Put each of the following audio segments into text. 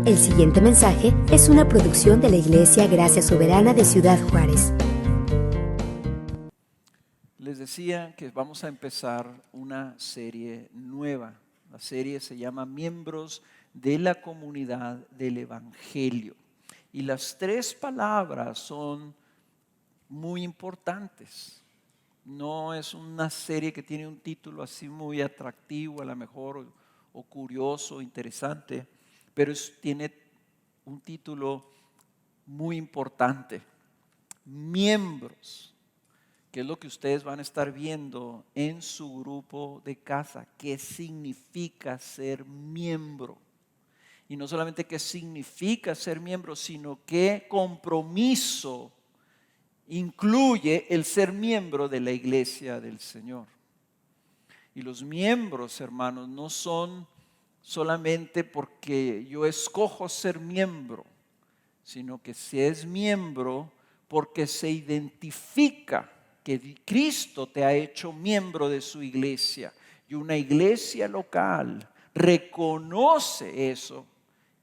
El siguiente mensaje es una producción de la Iglesia Gracia Soberana de Ciudad Juárez. Les decía que vamos a empezar una serie nueva. La serie se llama Miembros de la Comunidad del Evangelio. Y las tres palabras son muy importantes. No es una serie que tiene un título así muy atractivo, a lo mejor, o curioso, interesante, pero tiene un título muy importante. Miembros, que es lo que ustedes van a estar viendo en su grupo de casa. ¿Qué significa ser miembro? Y no solamente qué significa ser miembro, sino qué compromiso incluye el ser miembro de la iglesia del Señor. Y los miembros, hermanos, no son solamente porque yo escojo ser miembro, sino que se es miembro porque se identifica que Cristo te ha hecho miembro de su iglesia. Y una iglesia local reconoce eso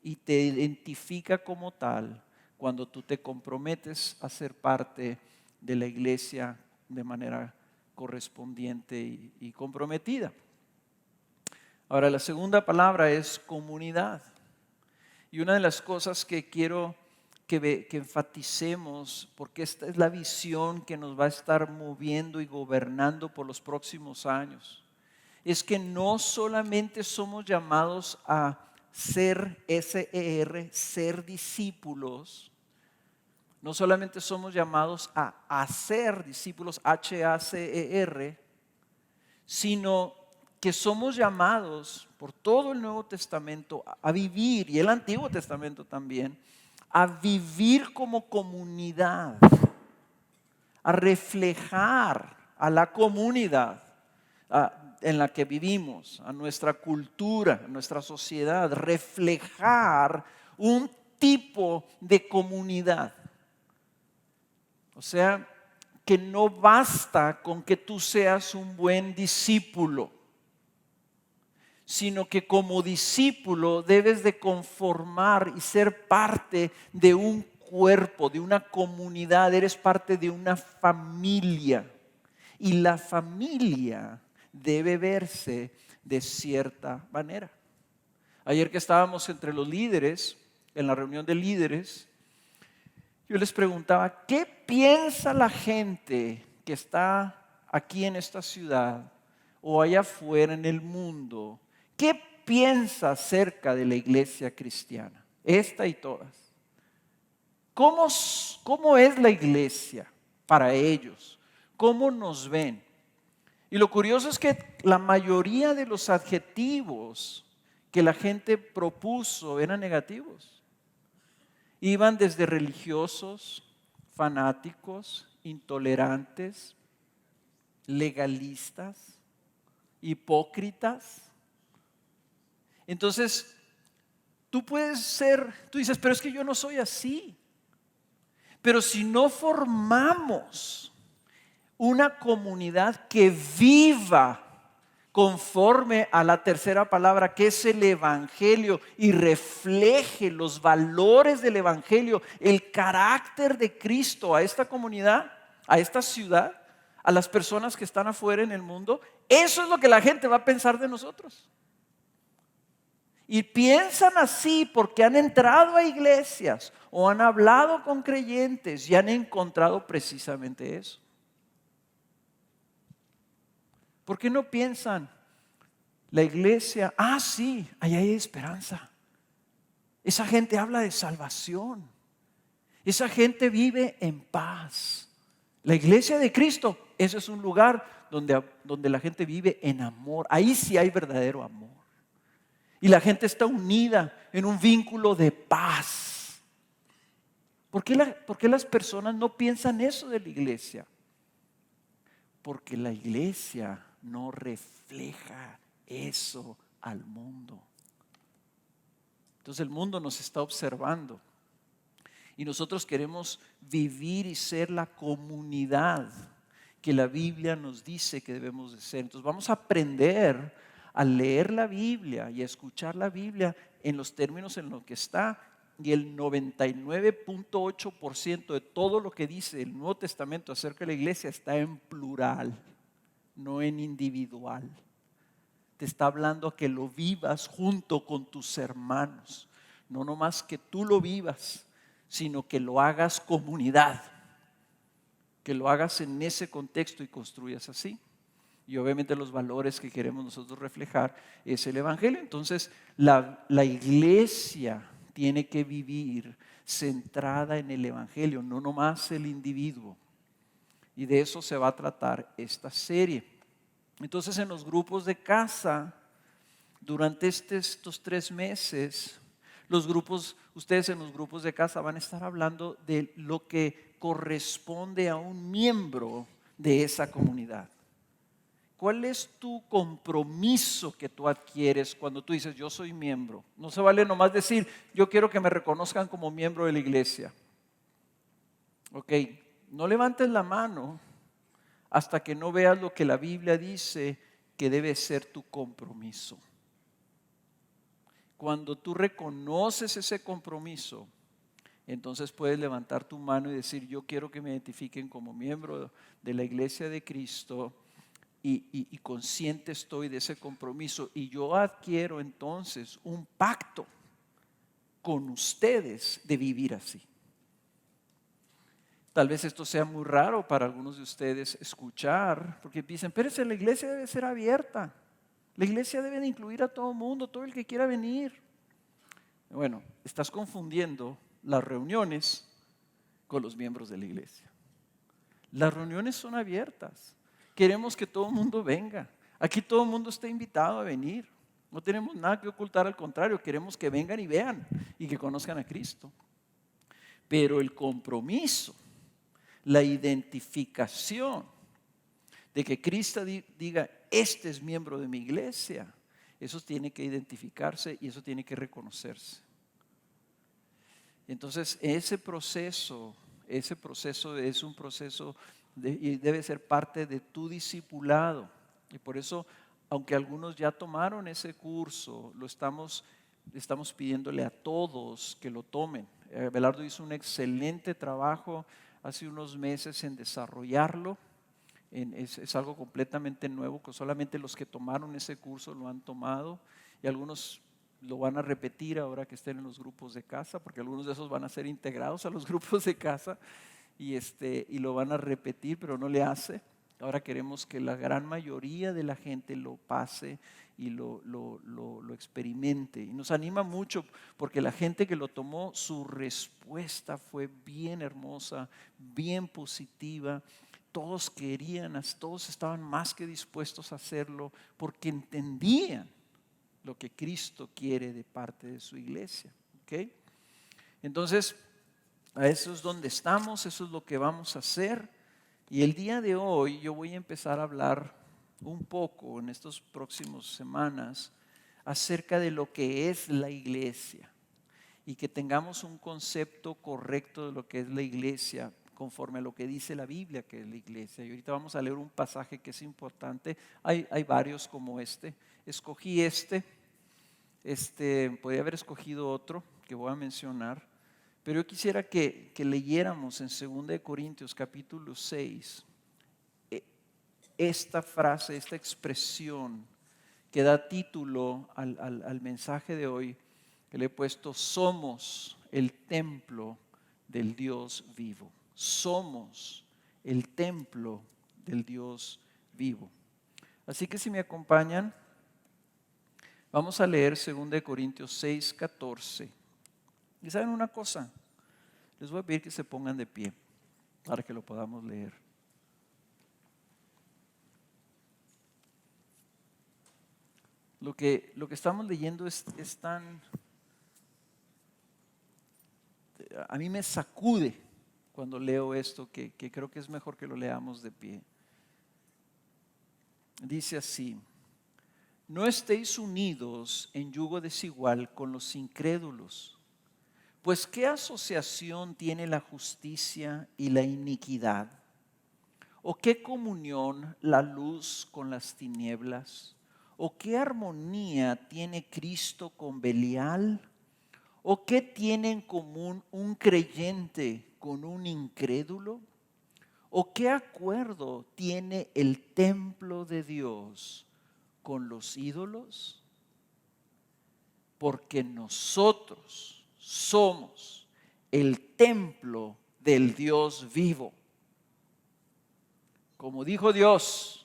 y te identifica como tal cuando tú te comprometes a ser parte de la iglesia de manera correspondiente y comprometida. Ahora, la segunda palabra es comunidad. Y una de las cosas que quiero que enfaticemos, porque esta es la visión que nos va a estar moviendo y gobernando por los próximos años, es que no solamente somos llamados a ser SER, ser discípulos, no solamente somos llamados a hacer discípulos, HACER, sino que somos llamados por todo el Nuevo Testamento a vivir, y el Antiguo Testamento también, a vivir como comunidad, a reflejar a la comunidad en la que vivimos, a nuestra cultura, a nuestra sociedad, reflejar un tipo de comunidad. O sea, que no basta con que tú seas un buen discípulo, sino que como discípulo debes de conformar y ser parte de un cuerpo, de una comunidad, eres parte de una familia. Y la familia debe verse de cierta manera. Ayer que estábamos entre los líderes, en la reunión de líderes, yo les preguntaba, ¿qué piensa la gente que está aquí en esta ciudad o allá afuera en el mundo? ¿Qué piensa acerca de la iglesia cristiana? Esta y todas. ¿Cómo es la iglesia para ellos? ¿Cómo nos ven? Y lo curioso es que la mayoría de los adjetivos que la gente propuso eran negativos. Iban desde religiosos, fanáticos, intolerantes, legalistas, hipócritas. Entonces, tú dices, pero es que yo no soy así. Pero si no formamos una comunidad que viva conforme a la tercera palabra, que es el Evangelio, y refleje los valores del Evangelio, el carácter de Cristo a esta comunidad, a esta ciudad, a las personas que están afuera en el mundo, eso es lo que la gente va a pensar de nosotros. Y piensan así porque han entrado a iglesias o han hablado con creyentes y han encontrado precisamente eso. ¿Por qué no piensan la iglesia? Sí, ahí hay esperanza. Esa gente habla de salvación. Esa gente vive en paz. La iglesia de Cristo, ese es un lugar donde la gente vive en amor. Ahí sí hay verdadero amor. Y la gente está unida en un vínculo de paz. ¿Por qué las personas no piensan eso de la iglesia? Porque la iglesia no refleja eso al mundo. Entonces el mundo nos está observando y nosotros queremos vivir y ser la comunidad que la Biblia nos dice que debemos de ser. Entonces vamos a aprender a leer la Biblia y a escuchar la Biblia en los términos en los que está. Y el 99.8% de todo lo que dice el Nuevo Testamento acerca de la iglesia está en plural, no en individual. Te está hablando a que lo vivas junto con tus hermanos. No nomás que tú lo vivas, sino que lo hagas comunidad. Que lo hagas en ese contexto y construyas así. Y obviamente los valores que queremos nosotros reflejar es el Evangelio. Entonces la iglesia tiene que vivir centrada en el Evangelio, no nomás el individuo. Y de eso se va a tratar esta serie. Entonces en los grupos de casa, durante estos 3 meses, ustedes en los grupos de casa van a estar hablando de lo que corresponde a un miembro de esa comunidad. ¿Cuál es tu compromiso que tú adquieres cuando tú dices yo soy miembro? No se vale nomás decir yo quiero que me reconozcan como miembro de la iglesia. Ok, no levantes la mano hasta que no veas lo que la Biblia dice que debe ser tu compromiso. Cuando tú reconoces ese compromiso, entonces puedes levantar tu mano y decir yo quiero que me identifiquen como miembro de la iglesia de Cristo. Y consciente estoy de ese compromiso y yo adquiero entonces un pacto con ustedes de vivir así. Tal vez esto sea muy raro para algunos de ustedes escuchar, porque dicen, pero la iglesia debe ser abierta, la iglesia debe de incluir a todo el mundo, todo el que quiera venir. Bueno, estás confundiendo las reuniones con los miembros de la iglesia. Las reuniones son abiertas. Queremos que todo el mundo venga. Aquí todo el mundo está invitado a venir. No tenemos nada que ocultar, al contrario, queremos que vengan y vean y que conozcan a Cristo. Pero el compromiso, la identificación de que Cristo diga, este es miembro de mi iglesia, eso tiene que identificarse y eso tiene que reconocerse. Entonces, ese proceso es un proceso y debe ser parte de tu discipulado. Y por eso, aunque algunos ya tomaron ese curso, estamos pidiéndole a todos que lo tomen. Belardo hizo un excelente trabajo hace unos meses en desarrollarlo. Es algo completamente nuevo, que solamente los que tomaron ese curso lo han tomado y algunos lo van a repetir ahora que estén en los grupos de casa, porque algunos de esos van a ser integrados a los grupos de casa y lo van a repetir, pero no le hace. Ahora queremos que la gran mayoría de la gente lo pase y lo experimente. Y nos anima mucho porque la gente que lo tomó, su respuesta fue bien hermosa, bien positiva. Todos querían, todos estaban más que dispuestos a hacerlo porque entendían lo que Cristo quiere de parte de su iglesia. ¿Okay? Entonces, a eso es donde estamos, eso es lo que vamos a hacer. Y el día de hoy yo voy a empezar a hablar un poco en estas próximas semanas acerca de lo que es la iglesia y que tengamos un concepto correcto de lo que es la iglesia conforme a lo que dice la Biblia que es la iglesia. Y ahorita vamos a leer un pasaje que es importante. Hay varios como este. Escogí podría haber escogido otro que voy a mencionar, pero yo quisiera que leyéramos en 2 Corintios capítulo 6 esta frase, esta expresión que da título al mensaje de hoy, que le he puesto: somos el templo del Dios vivo. Somos el templo del Dios vivo. Así que si me acompañan, vamos a leer 2 Corintios 6, 14. Y saben una cosa, les voy a pedir que se pongan de pie para que lo podamos leer. Lo que estamos leyendo es tan, a mí me sacude cuando leo esto, que creo que es mejor que lo leamos de pie. Dice así: no estéis unidos en yugo desigual con los incrédulos. Pues ¿qué asociación tiene la justicia y la iniquidad? ¿O qué comunión la luz con las tinieblas? ¿O qué armonía tiene Cristo con Belial? ¿O qué tiene en común un creyente con un incrédulo? ¿O qué acuerdo tiene el templo de Dios con los ídolos? Porque nosotros somos el templo del Dios vivo. Como dijo Dios,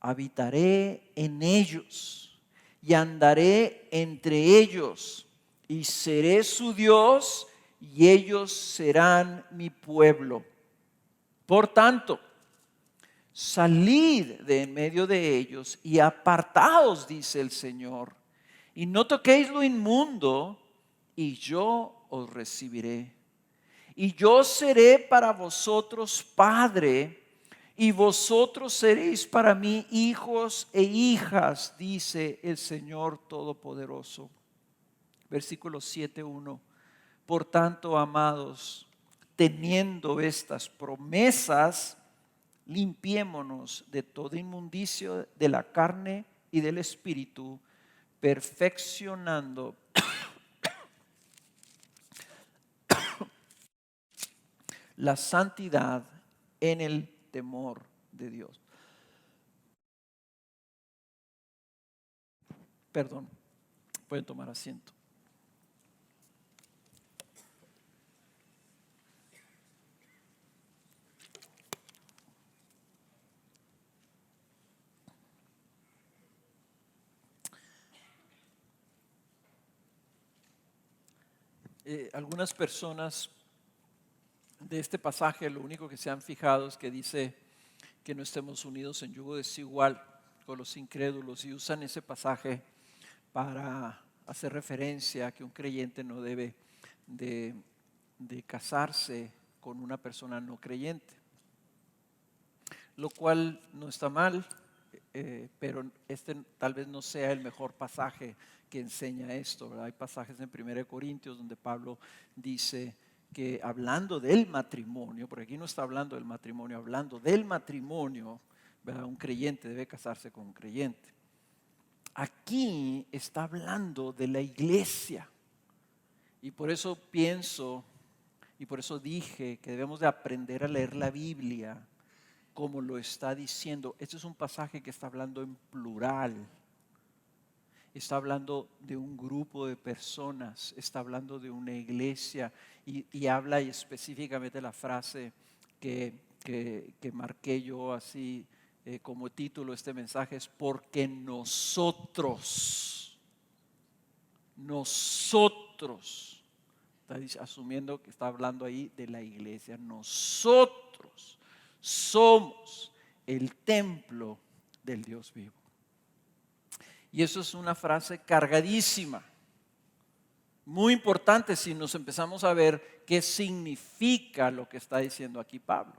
habitaré en ellos y andaré entre ellos y seré su Dios y ellos serán mi pueblo. Por tanto, salid de en medio de ellos y apartaos, dice el Señor, y no toquéis lo inmundo, y yo os recibiré. Y yo seré para vosotros padre, y vosotros seréis para mí hijos e hijas, dice el Señor Todopoderoso. Versículo 7:1. Por tanto, amados, teniendo estas promesas, limpiémonos de toda inmundicia de la carne y del espíritu, perfeccionando la santidad en el temor de Dios. Perdón, pueden tomar asiento. Algunas personas de este pasaje lo único que se han fijado es que dice que no estemos unidos en yugo desigual con los incrédulos, y usan ese pasaje para hacer referencia a que un creyente no debe de casarse con una persona no creyente, lo cual no está mal, pero este tal vez no sea el mejor pasaje que enseña esto, ¿verdad? Hay pasajes en 1 Corintios donde Pablo dice que hablando del matrimonio, porque aquí no está hablando del matrimonio, hablando del matrimonio, ¿verdad? Un creyente debe casarse con un creyente. Aquí está hablando de la iglesia, y por eso pienso y por eso dije que debemos de aprender a leer la Biblia como lo está diciendo. Este es un pasaje que está hablando en plural. Está hablando de un grupo de personas, está hablando de una iglesia, y habla específicamente la frase que marqué yo así como título de este mensaje, es porque nosotros, está asumiendo que está hablando ahí de la iglesia, nosotros somos el templo del Dios vivo. Y eso es una frase cargadísima, muy importante si nos empezamos a ver qué significa lo que está diciendo aquí Pablo.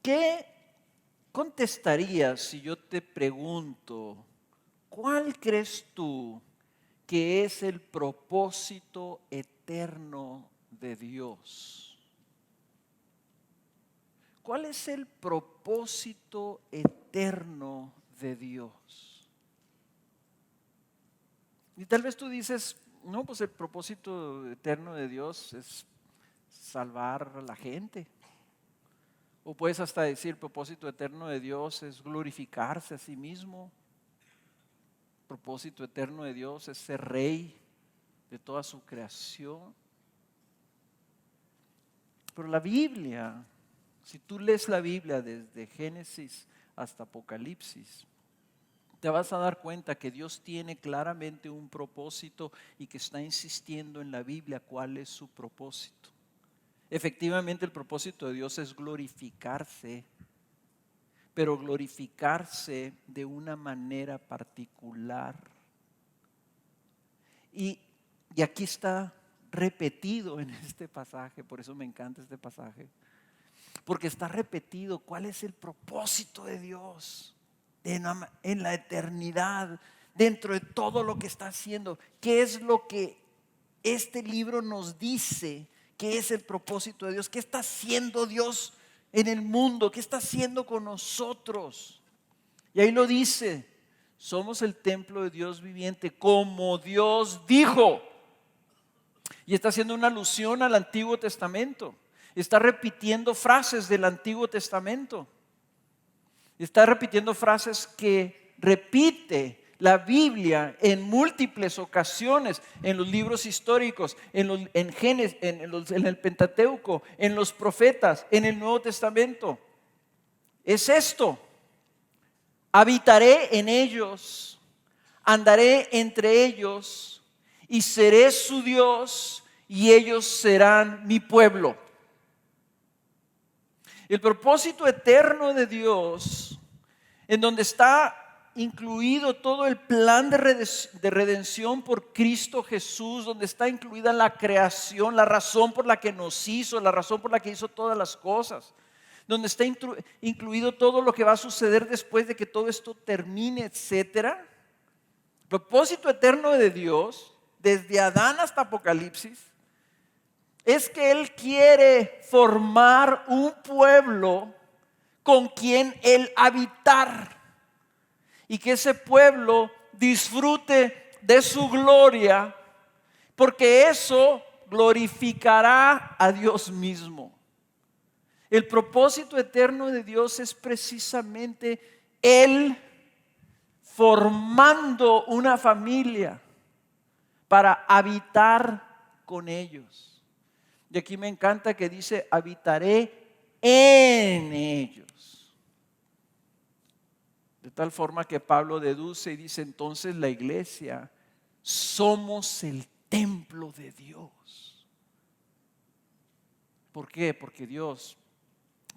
¿Qué contestarías si yo te pregunto, cuál crees tú que es el propósito eterno de Dios? ¿Cuál es el propósito eterno de Dios? Y tal vez tú dices, no, pues el propósito eterno de Dios es salvar a la gente. O puedes hasta decir, el propósito eterno de Dios es glorificarse a sí mismo. El propósito eterno de Dios es ser rey de toda su creación. Pero la Biblia, si tú lees la Biblia desde Génesis hasta Apocalipsis, te vas a dar cuenta que Dios tiene claramente un propósito y que está insistiendo en la Biblia cuál es su propósito. Efectivamente, el propósito de Dios es glorificarse, pero glorificarse de una manera particular. Y aquí está repetido en este pasaje, por eso me encanta este pasaje, porque está repetido cuál es el propósito de Dios en la eternidad, dentro de todo lo que está haciendo. ¿Qué es lo que este libro nos dice? ¿Qué es el propósito de Dios? ¿Qué está haciendo Dios en el mundo? ¿Qué está haciendo con nosotros? Y ahí lo dice, somos el templo de Dios viviente, como Dios dijo. Y está haciendo una alusión al Antiguo Testamento. Está repitiendo frases del Antiguo Testamento. Está repitiendo frases que repite la Biblia en múltiples ocasiones, en los libros históricos, en Génesis, en el Pentateuco, en los profetas, en el Nuevo Testamento. Es esto: habitaré en ellos, andaré entre ellos y seré su Dios y ellos serán mi pueblo. El propósito eterno de Dios, en donde está incluido todo el plan de redención por Cristo Jesús, donde está incluida la creación, la razón por la que nos hizo, la razón por la que hizo todas las cosas, donde está incluido todo lo que va a suceder después de que todo esto termine, etcétera. El propósito eterno de Dios, desde Adán hasta Apocalipsis, es que Él quiere formar un pueblo con quien Él habitar, y que ese pueblo disfrute de su gloria, porque eso glorificará a Dios mismo. El propósito eterno de Dios es precisamente Él formando una familia para habitar con ellos. Y aquí me encanta que dice, habitaré en ellos. De tal forma que Pablo deduce y dice, entonces la iglesia somos el templo de Dios. ¿Por qué? Porque Dios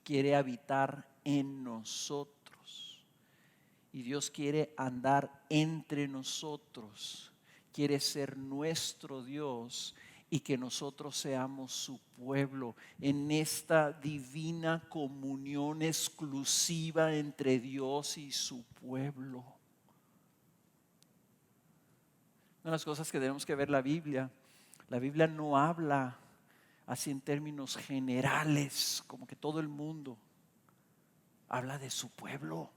quiere habitar en nosotros. Y Dios quiere andar entre nosotros. Quiere ser nuestro Dios y que nosotros seamos su pueblo en esta divina comunión exclusiva entre Dios y su pueblo. Una de las cosas que tenemos que ver la Biblia no habla así en términos generales, como que todo el mundo. Habla de su pueblo,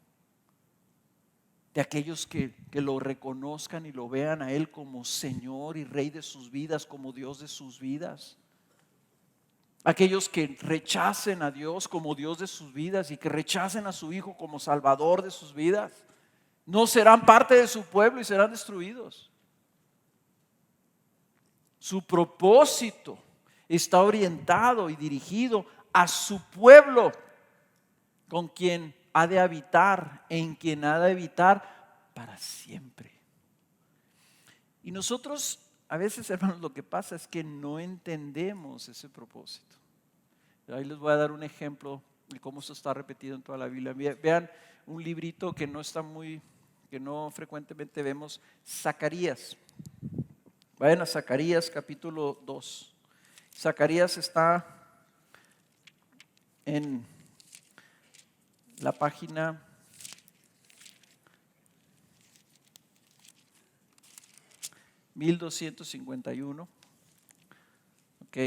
de aquellos que lo reconozcan y lo vean a Él como Señor y Rey de sus vidas, como Dios de sus vidas. Aquellos que rechacen a Dios como Dios de sus vidas y que rechacen a su Hijo como Salvador de sus vidas, no serán parte de su pueblo y serán destruidos. Su propósito está orientado y dirigido a su pueblo, con quien ha de habitar, en quien ha de habitar para siempre. Y nosotros, a veces, hermanos, lo que pasa es que no entendemos ese propósito. Ahí les voy a dar un ejemplo de cómo esto está repetido en toda la Biblia. Vean un librito que no frecuentemente vemos, Zacarías. Vayan a Zacarías capítulo 2. Zacarías está en la página 1251. Ok.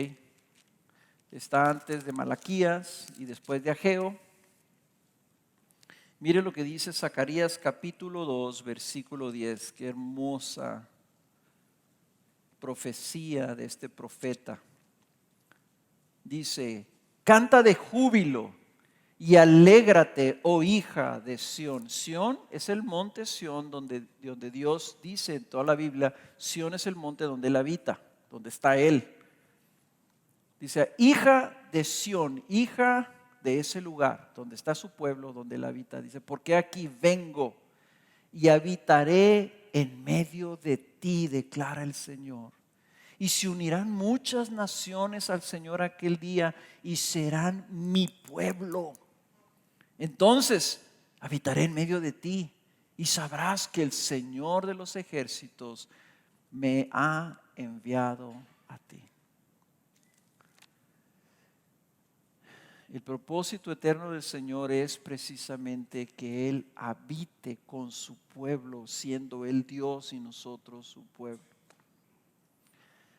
Está antes de Malaquías y después de Ageo. Mire lo que dice Zacarías capítulo 2, versículo 10. Qué hermosa profecía de este profeta. Dice, canta de júbilo y alégrate, oh hija de Sión. Sión es el monte Sión donde Dios dice en toda la Biblia, Sión es el monte donde Él habita, donde está Él. Dice, hija de Sión, hija de ese lugar donde está su pueblo, donde Él habita. Dice, porque aquí vengo y habitaré en medio de ti, declara el Señor. Y se unirán muchas naciones al Señor aquel día y serán mi pueblo. Entonces habitaré en medio de ti y sabrás que el Señor de los ejércitos me ha enviado a ti. El propósito eterno del Señor es precisamente que Él habite con su pueblo, siendo Él Dios y nosotros su pueblo.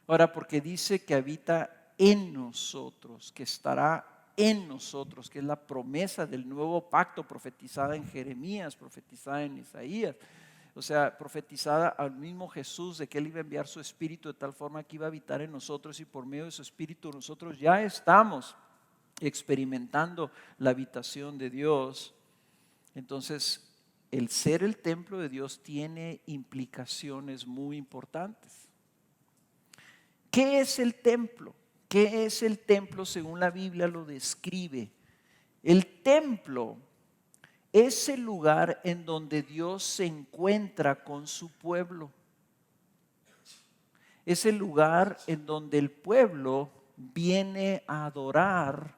Ahora, porque dice que habita en nosotros, que estará en nosotros, que es la promesa del nuevo pacto profetizada en Jeremías, profetizada en Isaías. O sea, profetizada al mismo Jesús de que Él iba a enviar su Espíritu de tal forma que iba a habitar en nosotros, y por medio de su Espíritu nosotros ya estamos experimentando la habitación de Dios. Entonces, el ser el templo de Dios tiene implicaciones muy importantes. ¿Qué es el templo? ¿Qué es el templo según la Biblia lo describe? El templo es el lugar en donde Dios se encuentra con su pueblo. Es el lugar en donde el pueblo viene a adorar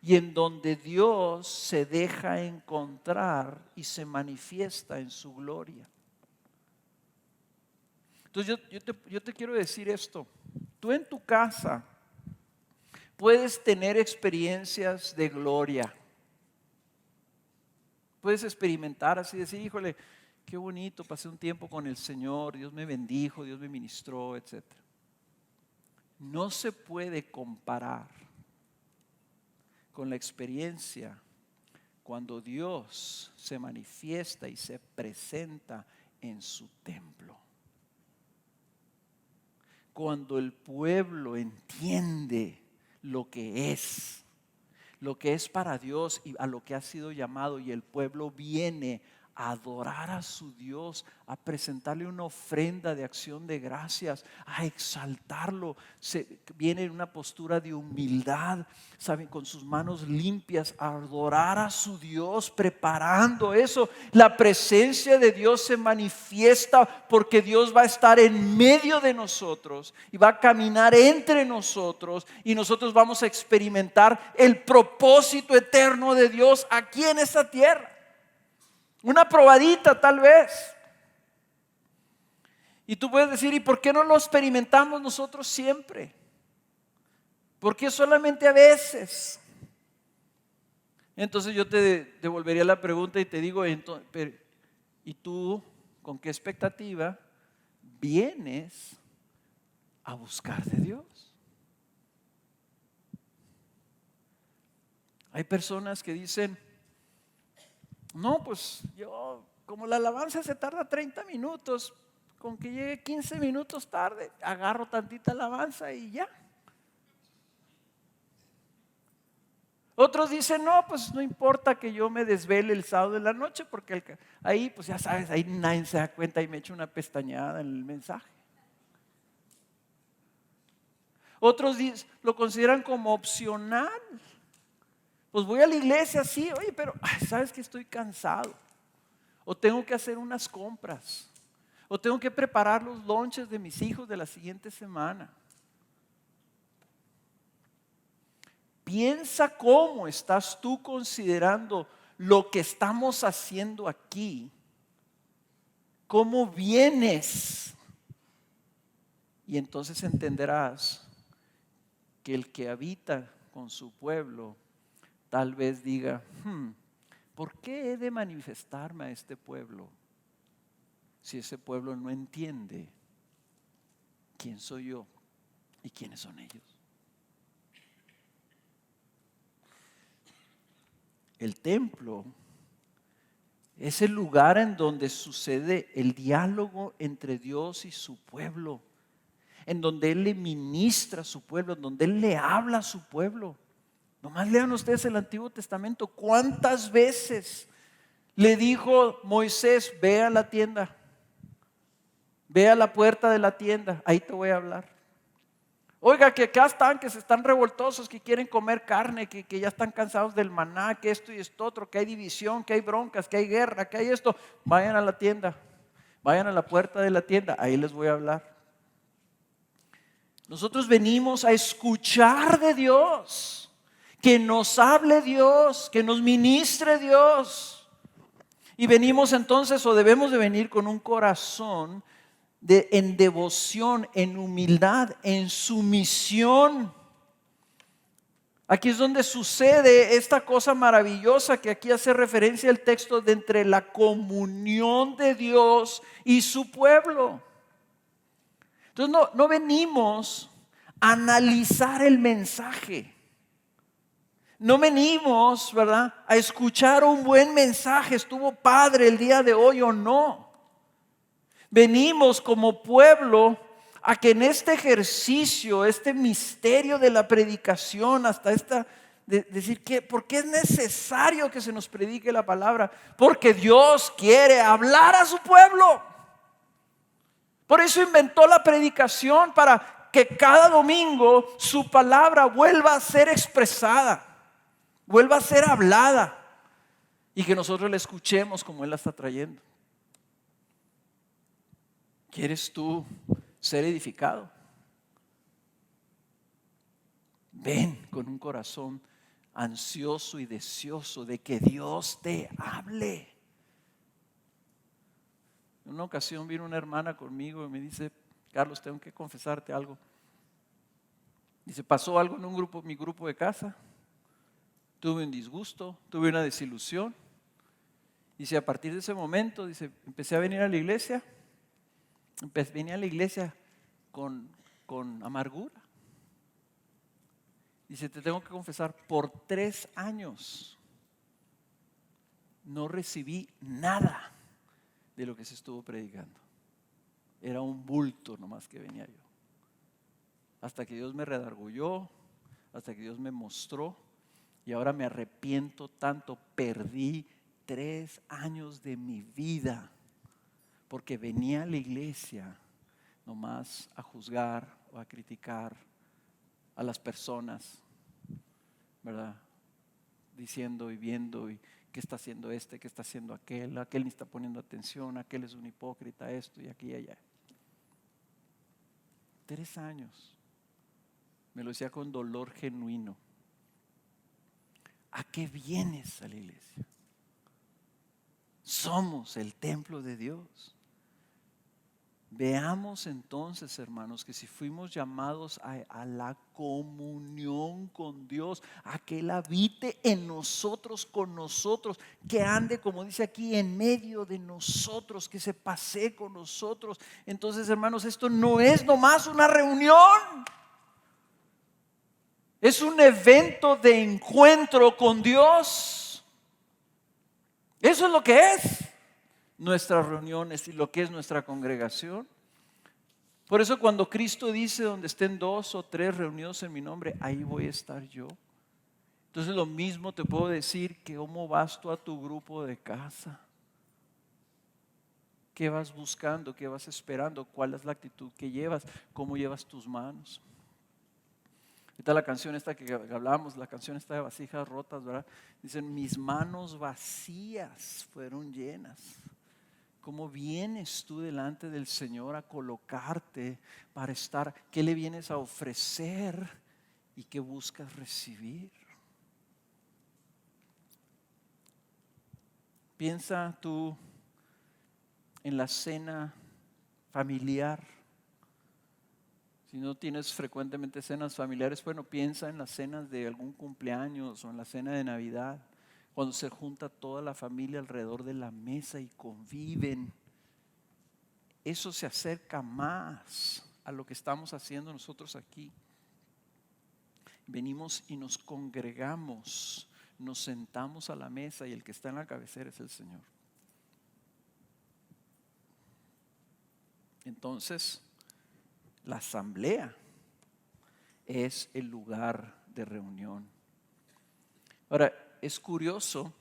y en donde Dios se deja encontrar y se manifiesta en su gloria. Entonces yo te quiero decir esto. Tú en tu casa puedes tener experiencias de gloria. Puedes experimentar así, decir, híjole, qué bonito, pasé un tiempo con el Señor, Dios me bendijo, Dios me ministró, etc. No se puede comparar con la experiencia cuando Dios se manifiesta y se presenta en su templo. Cuando el pueblo entiende lo que es para Dios y a lo que ha sido llamado, y el pueblo viene a adorar a su Dios, a presentarle una ofrenda de acción de gracias, a exaltarlo. Viene en una postura de humildad, ¿saben? Con sus manos limpias, a adorar a su Dios, preparando eso. La presencia de Dios se manifiesta porque Dios va a estar en medio de nosotros y va a caminar entre nosotros, y nosotros vamos a experimentar el propósito eterno de Dios aquí en esta tierra. Una probadita tal vez. Y tú puedes decir, ¿y por qué no lo experimentamos nosotros siempre? ¿Por qué solamente a veces? Entonces yo te devolvería la pregunta y te digo, ¿y tú con qué expectativa vienes a buscar de Dios? Hay personas que dicen, no, pues yo, como la alabanza se tarda 30 minutos, con que llegue 15 minutos tarde, agarro tantita alabanza y ya. Otros dicen, no, pues no importa que yo me desvele el sábado de la noche, porque ahí, pues ya sabes, ahí nadie se da cuenta y me echo una pestañeada en el mensaje. Otros lo consideran como opcional. Pues voy a la iglesia, sí, oye, pero sabes que estoy cansado, o tengo que hacer unas compras, o tengo que preparar los lonches de mis hijos de la siguiente semana. Piensa cómo estás tú considerando lo que estamos haciendo aquí, cómo vienes, y entonces entenderás que el que habita con su pueblo tal vez diga, ¿por qué he de manifestarme a este pueblo si ese pueblo no entiende quién soy yo y quiénes son ellos? El templo es el lugar en donde sucede el diálogo entre Dios y su pueblo, en donde Él le ministra a su pueblo, en donde Él le habla a su pueblo. Nomás lean ustedes el Antiguo Testamento. ¿Cuántas veces le dijo Moisés, ve a la tienda, ve a la puerta de la tienda, ahí te voy a hablar? Oiga, que acá están, que se están revoltosos, que quieren comer carne, que ya están cansados del maná, que esto y esto otro, que hay división, que hay broncas, que hay guerra, que hay esto. Vayan a la tienda, vayan a la puerta de la tienda, ahí les voy a hablar. Nosotros venimos a escuchar de Dios, que nos hable Dios, que nos ministre Dios. Y venimos entonces, o debemos de venir con un corazón en devoción, en humildad, en sumisión. Aquí es donde sucede esta cosa maravillosa que aquí hace referencia el texto de entre la comunión de Dios y su pueblo. Entonces no venimos a analizar el mensaje. No venimos, ¿verdad?, a escuchar un buen mensaje, estuvo padre el día de hoy o no. Venimos como pueblo a que en este ejercicio, este misterio de la predicación, hasta esta, decir que, ¿por qué es necesario que se nos predique la palabra? Porque Dios quiere hablar a su pueblo. Por eso inventó la predicación, para que cada domingo su palabra vuelva a ser expresada, vuelva a ser hablada, y que nosotros la escuchemos como Él la está trayendo. ¿Quieres tú ser edificado? Ven con un corazón ansioso y deseoso de que Dios te hable. En una ocasión vino una hermana conmigo y me dice: Carlos, tengo que confesarte algo. Dice: pasó algo en mi grupo de casa. Tuve un disgusto, tuve una desilusión. Dice: a partir de ese momento, dice, empecé a venir a la iglesia. Venía a la iglesia con amargura. Dice: te tengo que confesar, por 3 años no recibí nada de lo que se estuvo predicando. Era un bulto nomás que venía yo. Hasta que Dios me redargulló, hasta que Dios me mostró, y ahora me arrepiento tanto. Perdí 3 años de mi vida porque venía a la iglesia nomás a juzgar o a criticar a las personas, ¿verdad? Diciendo y viendo, y qué está haciendo qué está haciendo aquel ni está poniendo atención, aquel es un hipócrita, esto y aquí y allá. 3 años. Me lo decía con dolor genuino. ¿A qué vienes a la iglesia? Somos el templo de Dios. Veamos entonces, hermanos, que si fuimos llamados a la comunión con Dios, a que Él habite en nosotros, con nosotros, que ande, como dice aquí, en medio de nosotros, que se pasee con nosotros. Entonces, hermanos, esto no es nomás una reunión, es un evento de encuentro con Dios. Eso es lo que es nuestras reuniones y lo que es nuestra congregación. Por eso cuando Cristo dice: donde estén 2 o 3 reunidos en mi nombre, ahí voy a estar yo. Entonces lo mismo te puedo decir, que cómo vas tú a tu grupo de casa. ¿Qué vas buscando? ¿Qué vas esperando? ¿Cuál es la actitud que llevas? ¿Cómo llevas tus manos? Ahorita la canción esta que hablábamos, la canción esta de vasijas rotas, ¿verdad? Dicen: mis manos vacías fueron llenas. ¿Cómo vienes tú delante del Señor a colocarte para estar? ¿Qué le vienes a ofrecer y qué buscas recibir? Piensa tú en la cena familiar. Si no tienes frecuentemente cenas familiares, bueno, piensa en las cenas de algún cumpleaños o en la cena de Navidad, cuando se junta toda la familia alrededor de la mesa y conviven. Eso se acerca más a lo que estamos haciendo nosotros aquí. Venimos y nos congregamos, nos sentamos a la mesa, y el que está en la cabecera es el Señor. Entonces, la asamblea es el lugar de reunión. Ahora, es curioso,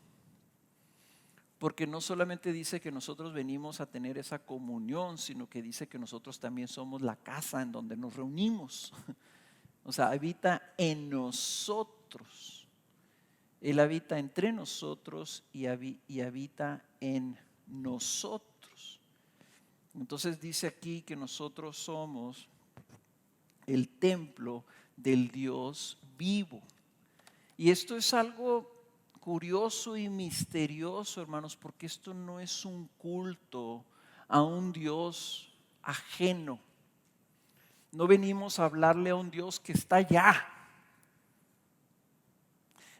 porque no solamente dice que nosotros venimos a tener esa comunión, sino que dice que nosotros también somos la casa en donde nos reunimos. O sea, habita en nosotros. Él habita entre nosotros y habita en nosotros. Entonces dice aquí que nosotros somos el templo del Dios vivo. Y esto es algo curioso y misterioso, hermanos, porque esto no es un culto a un Dios ajeno. No venimos a hablarle a un Dios que está allá.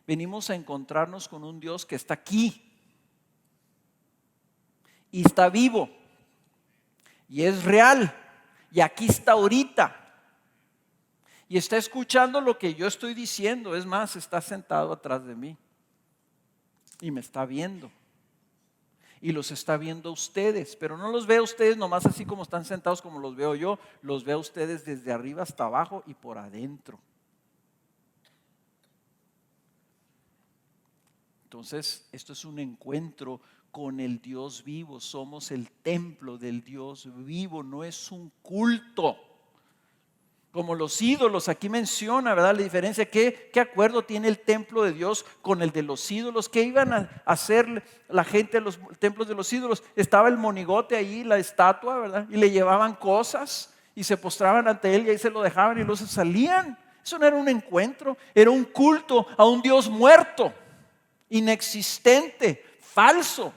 Venimos a encontrarnos con un Dios que está aquí y está vivo y es real y aquí está ahorita. y está escuchando lo que yo estoy diciendo. Es más, está sentado atrás de mí y me está viendo. Y los está viendo a ustedes, pero no los ve a ustedes nomás así como están sentados como los veo yo. Los ve a ustedes desde arriba hasta abajo y por adentro. Entonces, esto es un encuentro con el Dios vivo. Somos el templo del Dios vivo, no es un culto. Como los ídolos, aquí menciona, ¿verdad? La diferencia, ¿qué acuerdo tiene el templo de Dios con el de los ídolos? ¿Qué iban a hacer la gente en los templos de los ídolos? Estaba el monigote ahí, la estatua, ¿verdad? Y le llevaban cosas y se postraban ante él y ahí se lo dejaban y luego se salían. Eso no era un encuentro, era un culto a un Dios muerto, inexistente, falso.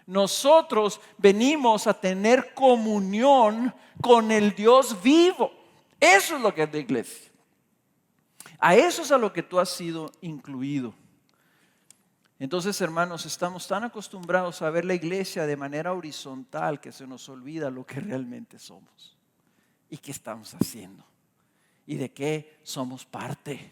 Nosotros venimos a tener comunión con el Dios vivo. Eso es lo que es la iglesia. A eso es a lo que tú has sido incluido. Entonces, hermanos, estamos tan acostumbrados a ver la iglesia de manera horizontal que se nos olvida lo que realmente somos y qué estamos haciendo y de qué somos parte.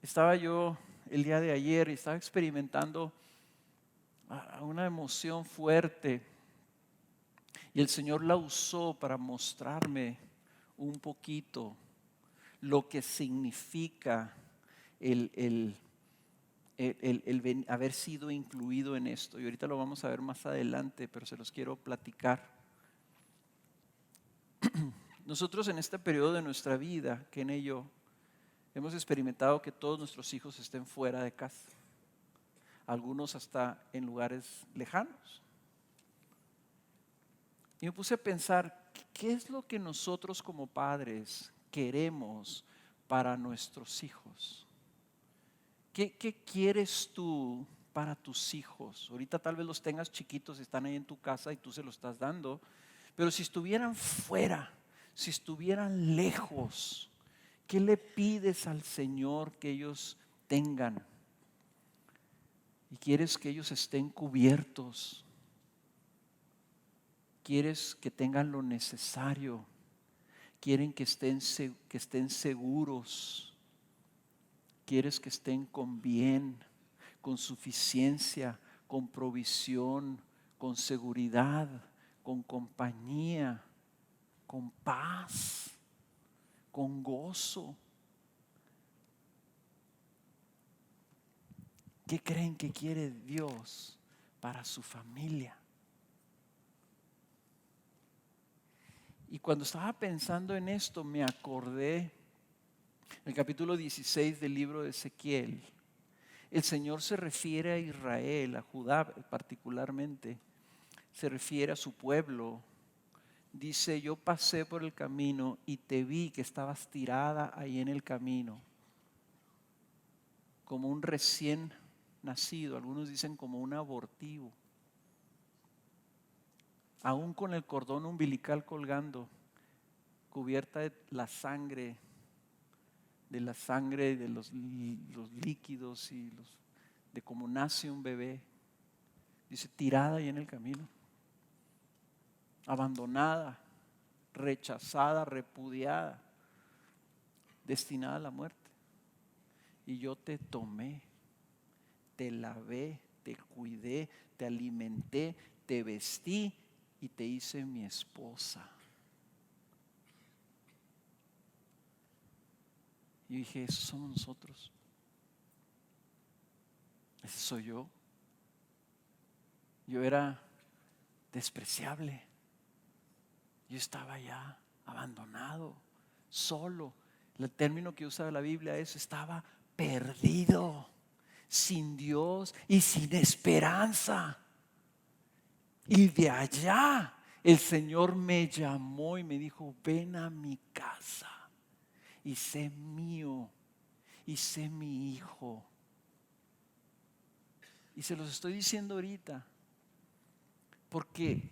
Estaba yo el día de ayer y estaba experimentando una emoción fuerte. Y el Señor la usó para mostrarme un poquito lo que significa el haber sido incluido en esto. Y ahorita lo vamos a ver más adelante, pero se los quiero platicar. Nosotros en este periodo de nuestra vida, Ken y yo, hemos experimentado que todos nuestros hijos estén fuera de casa. Algunos hasta en lugares lejanos. Y me puse a pensar, ¿qué es lo que nosotros como padres queremos para nuestros hijos? ¿Qué quieres tú para tus hijos? Ahorita tal vez los tengas chiquitos, están ahí en tu casa y tú se los estás dando. Pero si estuvieran fuera, si estuvieran lejos, ¿qué le pides al Señor que ellos tengan? Y quieres que ellos estén cubiertos. Quieres que tengan lo necesario. Quieren que estén seguros. Quieres que estén con bien, con suficiencia, con provisión, con seguridad, con compañía, con paz, con gozo. ¿Qué creen que quiere Dios para su familia? Y cuando estaba pensando en esto, me acordé el capítulo 16 del libro de Ezequiel. El Señor se refiere a Israel, a Judá particularmente, se refiere a su pueblo. Dice, yo pasé por el camino y te vi que estabas tirada ahí en el camino, como un recién nacido, algunos dicen como un abortivo, aún con el cordón umbilical colgando, cubierta de la sangre de los líquidos y de cómo nace un bebé. Dice, tirada ahí en el camino, abandonada, rechazada, repudiada, destinada a la muerte. Y yo te tomé, te lavé, te cuidé, te alimenté, te vestí y te hice mi esposa. Y dije, esos somos nosotros. Ese soy yo. Yo era despreciable. Yo estaba ya abandonado, solo. El término que usa la Biblia es estaba perdido, sin Dios y sin esperanza. Y de allá el Señor me llamó y me dijo, ven a mi casa y sé mío y sé mi hijo. Y se los estoy diciendo ahorita porque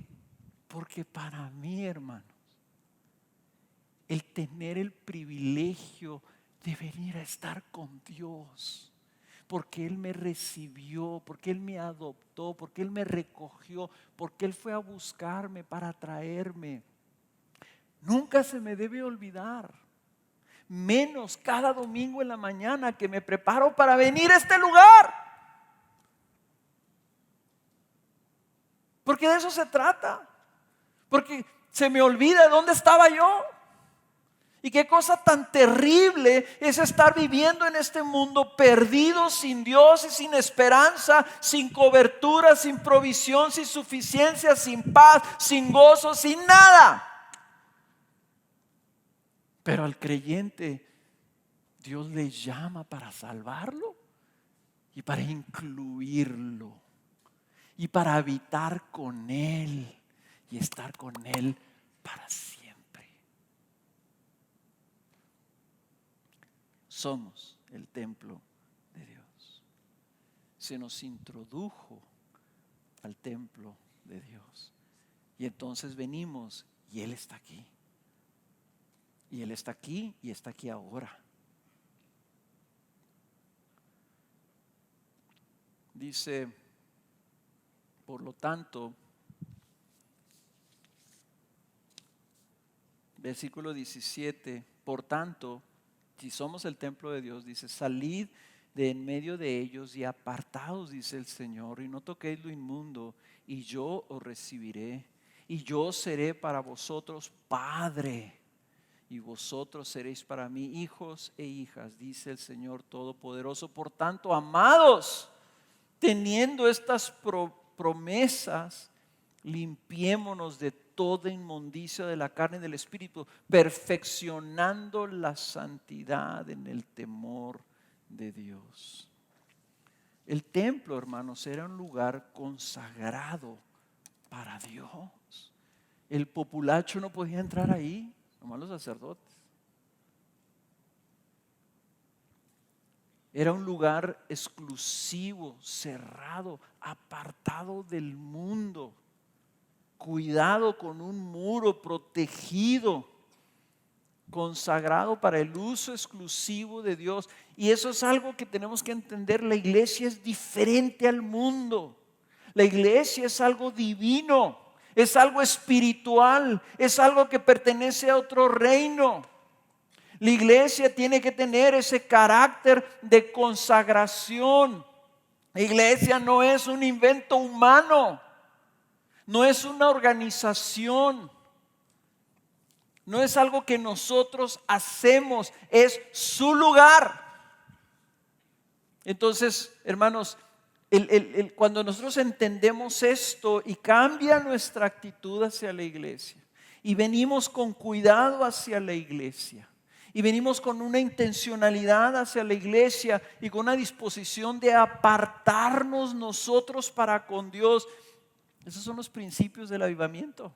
para mí, hermanos, el tener el privilegio de venir a estar con Dios, porque Él me recibió, porque Él me adoptó, porque Él me recogió, porque Él fue a buscarme para traerme. Nunca se me debe olvidar. Menos cada domingo en la mañana que me preparo para venir a este lugar. Porque de eso se trata. Porque se me olvida dónde estaba yo. Y qué cosa tan terrible es estar viviendo en este mundo perdido, sin Dios y sin esperanza, sin cobertura, sin provisión, sin suficiencia, sin paz, sin gozo, sin nada. Pero al creyente Dios le llama para salvarlo y para incluirlo y para habitar con Él y estar con Él para siempre. Somos el templo de Dios. Se nos introdujo al templo de Dios. Y entonces venimos y Él está aquí. Y Él está aquí y está aquí ahora. Dice, por lo tanto, versículo 17, por tanto, si somos el templo de Dios, dice, salid de en medio de ellos y apartaos, dice el Señor, y no toquéis lo inmundo, y yo os recibiré, y yo seré para vosotros Padre, y vosotros seréis para mí hijos e hijas, dice el Señor Todopoderoso. Por tanto, amados, teniendo estas promesas, limpiémonos de toda inmundicia de la carne y del espíritu, perfeccionando la santidad en el temor de Dios. El templo, hermanos, era un lugar consagrado para Dios. El populacho no podía entrar ahí, nomás los sacerdotes. Era un lugar exclusivo, cerrado, apartado del mundo, cuidado con un muro, protegido, consagrado para el uso exclusivo de Dios. Y eso es algo que tenemos que entender. La iglesia es diferente al mundo. La iglesia es algo divino, es algo espiritual, es algo que pertenece a otro reino. La iglesia tiene que tener ese carácter de consagración. La iglesia no es un invento humano, no es una organización, no es algo que nosotros hacemos, es su lugar. Entonces, hermanos, cuando nosotros entendemos esto y cambia nuestra actitud hacia la iglesia y venimos con cuidado hacia la iglesia y venimos con una intencionalidad hacia la iglesia y con una disposición de apartarnos nosotros para con Dios, esos son los principios del avivamiento.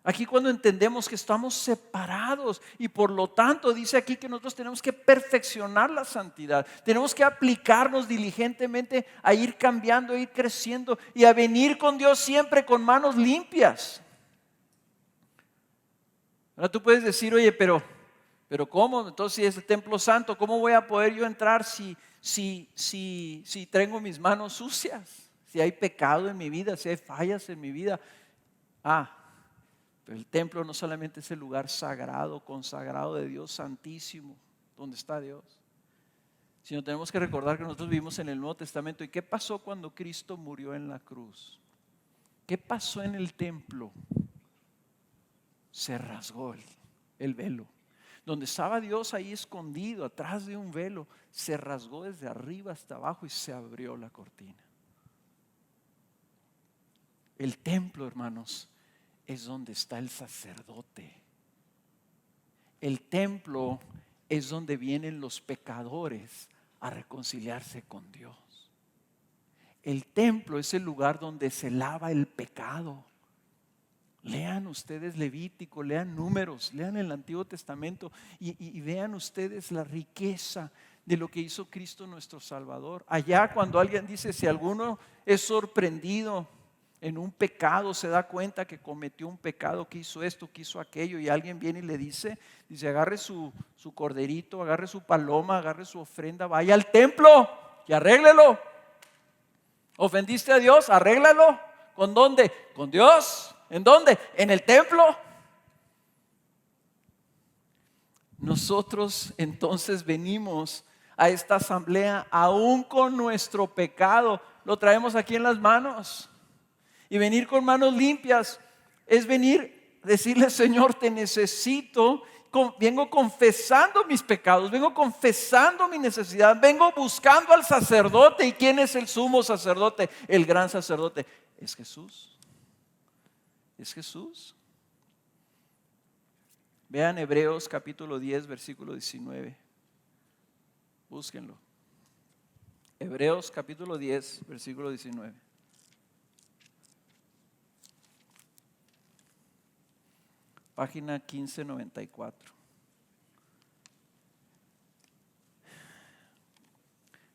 Aquí cuando entendemos que estamos separados y por lo tanto dice aquí que nosotros tenemos que perfeccionar la santidad, tenemos que aplicarnos diligentemente a ir cambiando, a ir creciendo y a venir con Dios siempre con manos limpias. Ahora tú puedes decir, oye, pero ¿cómo? Entonces si es el templo santo, ¿cómo voy a poder yo entrar si tengo mis manos sucias? Si hay pecado en mi vida, si hay fallas en mi vida. Pero el templo no solamente es el lugar sagrado, consagrado de Dios santísimo, donde está Dios, sino tenemos que recordar que nosotros vivimos en el Nuevo Testamento. ¿Y qué pasó cuando Cristo murió en la cruz? ¿Qué pasó en el templo? Se rasgó el velo. Donde estaba Dios ahí escondido, atrás de un velo, se rasgó desde arriba hasta abajo y se abrió la cortina. El templo, hermanos, es donde está el sacerdote. El templo es donde vienen los pecadores a reconciliarse con Dios. El templo es el lugar donde se lava el pecado. Lean ustedes Levítico, lean Números, lean el Antiguo Testamento y vean ustedes la riqueza de lo que hizo Cristo nuestro Salvador. Allá cuando alguien dice, si alguno es sorprendido en un pecado, se da cuenta que cometió un pecado, que hizo esto, que hizo aquello, y alguien viene y le dice, agarre su corderito, agarre su paloma, agarre su ofrenda, vaya al templo y arréglelo. ¿Ofendiste a Dios? Arréglalo. ¿Con dónde? Con Dios. ¿En dónde? En el templo. nosotros entonces venimos a esta asamblea aún con nuestro pecado. Lo traemos aquí en las manos. Y venir con manos limpias es venir, decirle: Señor, te necesito. Vengo confesando mis pecados, vengo confesando mi necesidad, vengo buscando al sacerdote. ¿Y quién es el sumo sacerdote? El gran sacerdote. Es Jesús. Es Jesús. Vean Hebreos capítulo 10, versículo 19. Búsquenlo. Hebreos capítulo 10, versículo 19. Página 1594.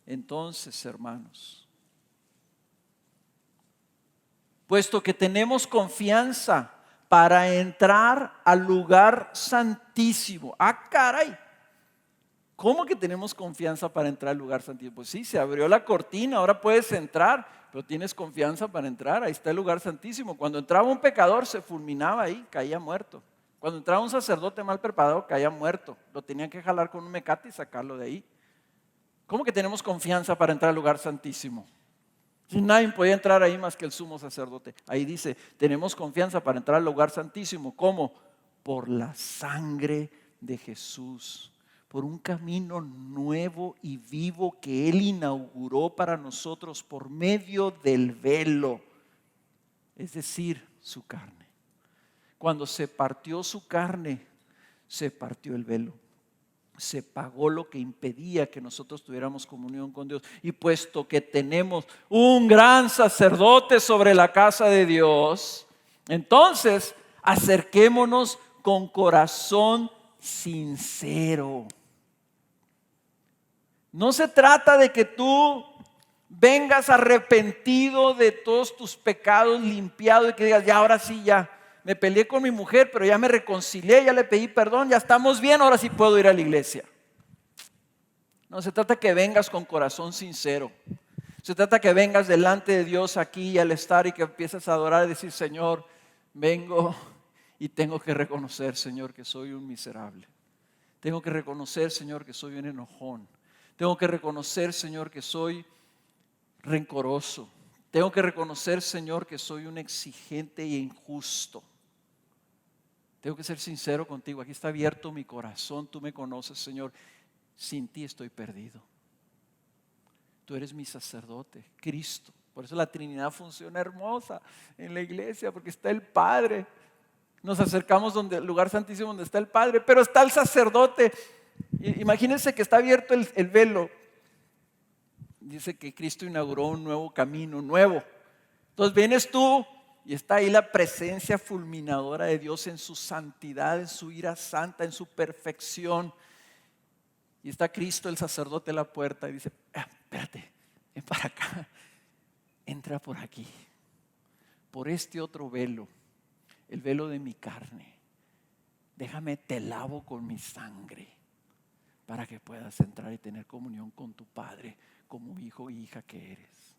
Entonces, hermanos, puesto que tenemos confianza para entrar al lugar santísimo. Ah, caray. ¿Cómo que tenemos confianza para entrar al lugar santísimo? Pues sí, se abrió la cortina, ahora puedes entrar, pero tienes confianza para entrar. Ahí está el lugar santísimo. Cuando entraba un pecador se fulminaba ahí, caía muerto. Cuando entraba un sacerdote mal preparado caía muerto. Lo tenían que jalar con un mecate y sacarlo de ahí. ¿Cómo que tenemos confianza para entrar al lugar santísimo? Si nadie podía entrar ahí más que el sumo sacerdote. Ahí dice, tenemos confianza para entrar al lugar santísimo. ¿Cómo? Por la sangre de Jesús. Por un camino nuevo y vivo que Él inauguró para nosotros por medio del velo. Es decir, su carne. Cuando se partió su carne, se partió el velo. Se pagó lo que impedía que nosotros tuviéramos comunión con Dios. Y puesto que tenemos un gran sacerdote sobre la casa de Dios, entonces acerquémonos con corazón sincero. No se trata de que tú vengas arrepentido de todos tus pecados, limpiado, y que digas: ya, ahora sí, ya me peleé con mi mujer, pero ya me reconcilié, ya le pedí perdón, ya estamos bien, ahora sí puedo ir a la iglesia. No, se trata que vengas con corazón sincero. Se trata que vengas delante de Dios aquí y al estar y que empieces a adorar y decir: Señor, vengo y tengo que reconocer, Señor, que soy un miserable. Tengo que reconocer, Señor, que soy un enojón. Tengo que reconocer, Señor, que soy rencoroso. Tengo que reconocer, Señor, que soy un exigente e injusto. Tengo que ser sincero contigo. Aquí está abierto mi corazón. Tú me conoces, Señor. Sin ti estoy perdido. Tú eres mi sacerdote, Cristo. Por eso la Trinidad funciona hermosa en la iglesia, porque está el Padre. Nos acercamos al lugar santísimo donde está el Padre, pero está el sacerdote. Imagínense que está abierto el velo. Dice que Cristo inauguró un nuevo camino, nuevo. Entonces vienes tú y está ahí la presencia fulminadora de Dios en su santidad, en su ira santa, en su perfección. Y está Cristo, el sacerdote, a la puerta y dice: espérate, ven para acá, entra por aquí, por este otro velo, el velo de mi carne. Déjame, te lavo con mi sangre para que puedas entrar y tener comunión con tu Padre como hijo e hija que eres.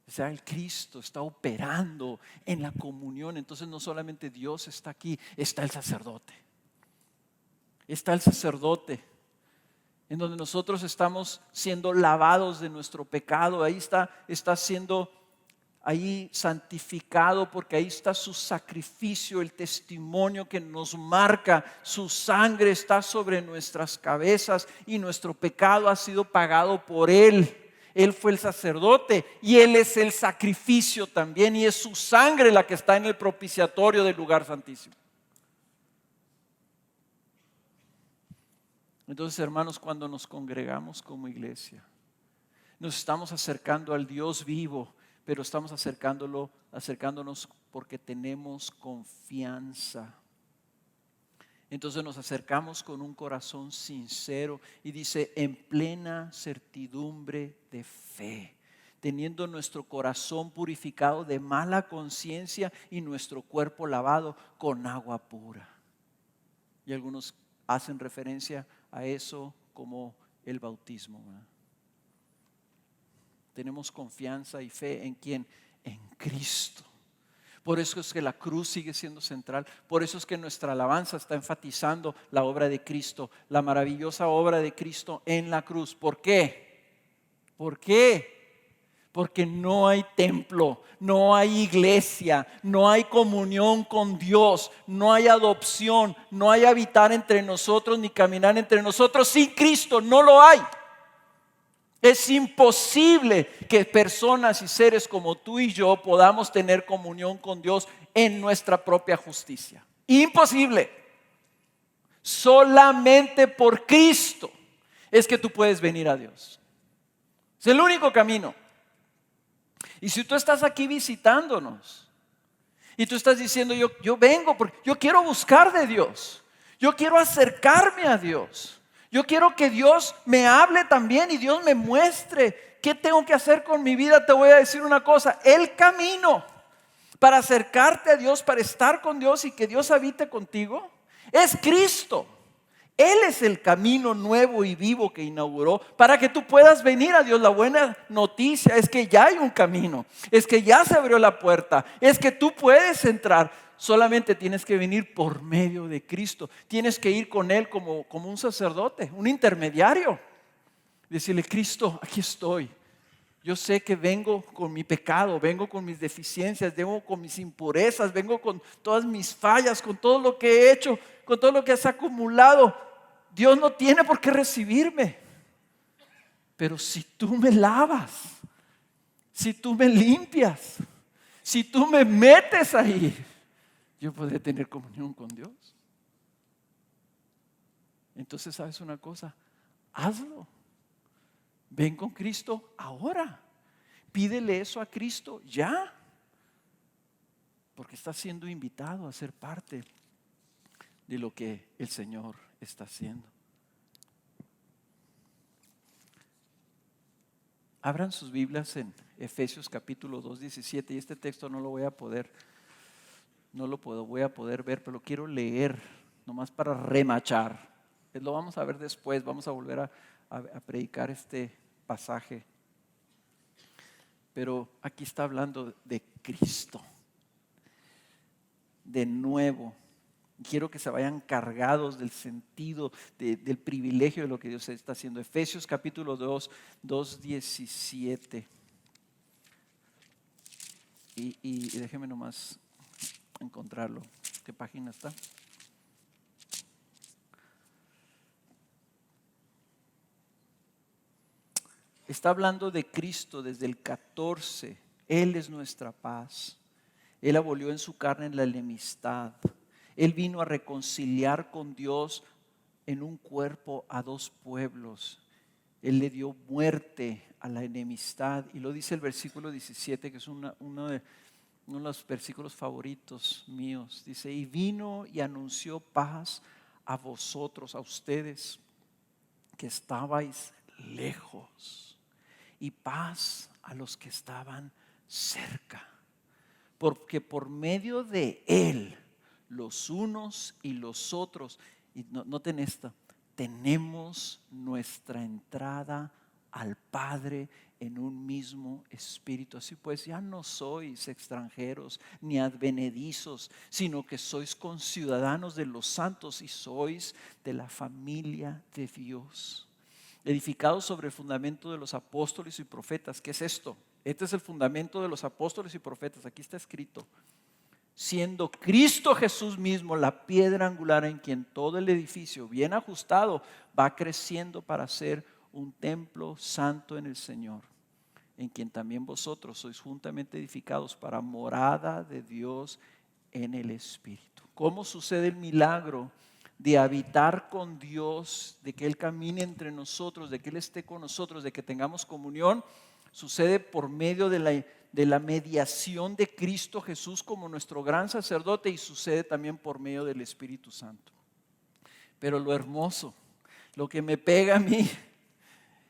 O sea, el Cristo está operando en la comunión. Entonces no solamente Dios está aquí, está el sacerdote. Está el sacerdote en donde nosotros estamos siendo lavados de nuestro pecado. Ahí está siendo ahí santificado, porque ahí está su sacrificio, el testimonio que nos marca. Su sangre está sobre nuestras cabezas y nuestro pecado ha sido pagado por Él. Él fue el sacerdote y Él es el sacrificio también, y es su sangre la que está en el propiciatorio del lugar santísimo. Entonces, hermanos, cuando nos congregamos como iglesia, nos estamos acercando al Dios vivo, pero estamos acercándonos porque tenemos confianza. Entonces nos acercamos con un corazón sincero y dice: en plena certidumbre de fe, teniendo nuestro corazón purificado de mala conciencia y nuestro cuerpo lavado con agua pura. Y algunos hacen referencia a eso como el bautismo, ¿verdad? Tenemos confianza y fe ¿en quién? En Cristo. Por eso es que la cruz sigue siendo central. Por eso es que nuestra alabanza está enfatizando la obra de Cristo, la maravillosa obra de Cristo en la cruz. ¿Por qué? ¿Por qué? Porque no hay templo, no hay iglesia, no hay comunión con Dios, no hay adopción, no hay habitar entre nosotros ni caminar entre nosotros sin Cristo. No lo hay. Es imposible que personas y seres como tú y yo podamos tener comunión con Dios en nuestra propia justicia. Imposible. Solamente por Cristo es que tú puedes venir a Dios. Es el único camino. Y si tú estás aquí visitándonos y tú estás diciendo yo vengo porque yo quiero buscar de Dios, yo quiero acercarme a Dios, yo quiero que Dios me hable también y Dios me muestre qué tengo que hacer con mi vida. Te voy a decir una cosa: el camino para acercarte a Dios, para estar con Dios y que Dios habite contigo, es Cristo. Él es el camino nuevo y vivo que inauguró para que tú puedas venir a Dios. La buena noticia es que ya hay un camino, es que ya se abrió la puerta, es que tú puedes entrar. Solamente tienes que venir por medio de Cristo. Tienes que ir con Él como un sacerdote, un intermediario. Decirle: Cristo, aquí estoy. Yo sé que vengo con mi pecado, vengo con mis deficiencias, vengo con mis impurezas, vengo con todas mis fallas, con todo lo que he hecho, con todo lo que has acumulado. Dios no tiene por qué recibirme. Pero si tú me lavas, si tú me limpias, si tú me metes ahí, yo podré tener comunión con Dios. Entonces, ¿sabes una cosa? Hazlo. Ven con Cristo ahora. Pídele eso a Cristo ya. Porque estás siendo invitado a ser parte de lo que el Señor está haciendo. Abran sus Biblias en Efesios capítulo 2, 17. Y este texto no lo voy a poder ver, pero lo quiero leer nomás para remachar. Lo vamos a ver después, vamos a volver a predicar este pasaje. Pero aquí está hablando de Cristo. De nuevo, quiero que se vayan cargados del sentido, del privilegio de lo que Dios está haciendo. Efesios capítulo 2, 17. Y déjeme nomás encontrarlo. ¿Qué página está? Está hablando de Cristo desde el 14. Él es nuestra paz. Él abolió en su carne la enemistad. Él vino a reconciliar con Dios en un cuerpo a dos pueblos. Él le dio muerte a la enemistad. Y lo dice el versículo 17, que es uno de los versículos favoritos míos. Dice: y vino y anunció paz a vosotros, a ustedes que estabais lejos, y paz a los que estaban cerca. Porque por medio de Él, los unos y los otros, y noten esto, tenemos nuestra entrada al Padre en un mismo espíritu. Así pues, ya no sois extranjeros ni advenedizos, sino que sois conciudadanos de los santos y sois de la familia de Dios, edificados sobre el fundamento de los apóstoles y profetas. ¿Qué es esto? Este es el fundamento de los apóstoles y profetas. Aquí está escrito: siendo Cristo Jesús mismo la piedra angular, en quien todo el edificio bien ajustado va creciendo para ser un templo santo en el Señor, en quien también vosotros sois juntamente edificados para morada de Dios en el Espíritu. ¿Cómo sucede el milagro de habitar con Dios, de que Él camine entre nosotros, de que Él esté con nosotros, de que tengamos comunión? Sucede por medio de la mediación de Cristo Jesús como nuestro gran sacerdote, y sucede también por medio del Espíritu Santo. Pero lo hermoso, lo que me pega a mí,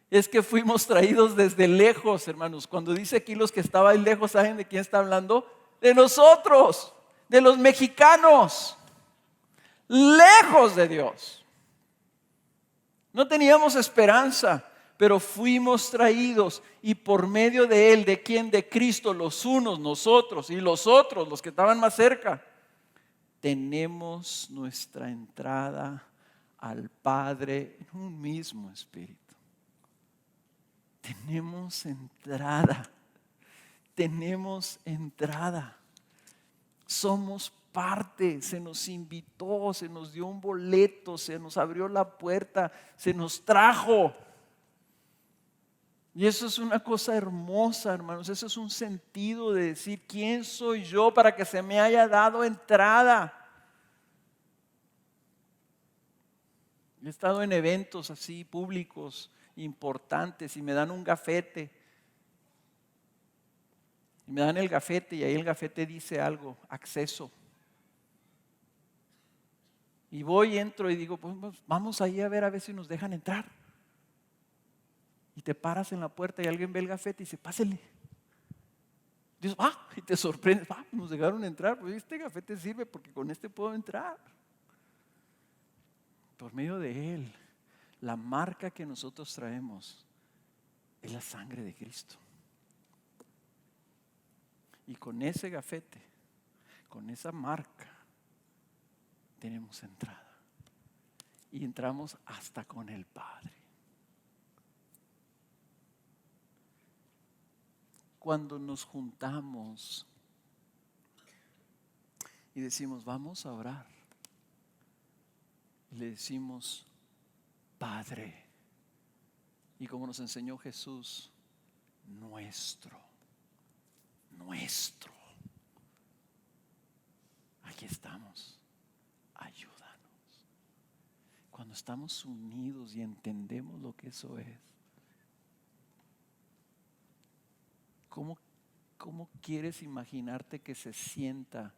es que fuimos traídos desde lejos, hermanos. Cuando dice aquí los que estaban lejos, ¿saben de quién está hablando? De nosotros, de los mexicanos, lejos de Dios. No teníamos esperanza. pero fuimos traídos y por medio de Él, ¿de quién? De Cristo, los unos, nosotros, y los otros, los que estaban más cerca, tenemos nuestra entrada al Padre en un mismo espíritu. Tenemos entrada. Tenemos entrada. Somos parte. Se nos invitó, se nos dio un boleto, se nos abrió la puerta, se nos trajo. Y eso es una cosa hermosa, hermanos. Eso es un sentido de decir, ¿quién soy yo para que se me haya dado entrada? He estado en eventos así públicos importantes y me dan un gafete. Y me dan el gafete y ahí el gafete dice algo, acceso. Y voy, entro y digo, pues vamos ahí a ver si nos dejan entrar. Y te paras en la puerta y alguien ve el gafete y dice, pásele. Dices, y te sorprendes, nos dejaron entrar, pues este gafete sirve porque con este puedo entrar. Por medio de Él, la marca que nosotros traemos es la sangre de Cristo. Y con ese gafete, con esa marca, tenemos entrada. Y entramos hasta con el Padre. Cuando nos juntamos y decimos, vamos a orar, y le decimos, Padre, y como nos enseñó Jesús, nuestro. Aquí estamos, ayúdanos. Cuando estamos unidos y entendemos lo que eso es, ¿cómo quieres imaginarte que se sienta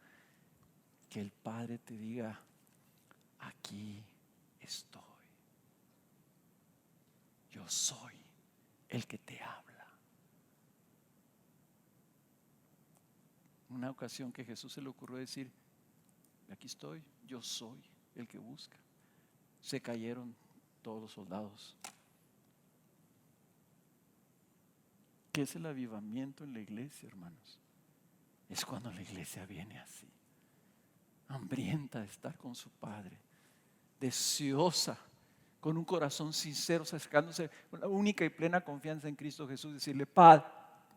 que el Padre te diga, aquí estoy? Yo soy el que te habla. Una ocasión que Jesús se le ocurrió decir, aquí estoy, yo soy el que busca. Se cayeron todos los soldados. ¿Qué es el avivamiento en la iglesia, hermanos? Es cuando la iglesia viene así, hambrienta de estar con su Padre, deseosa, con un corazón sincero, sacándose una única y plena confianza en Cristo Jesús, decirle, Padre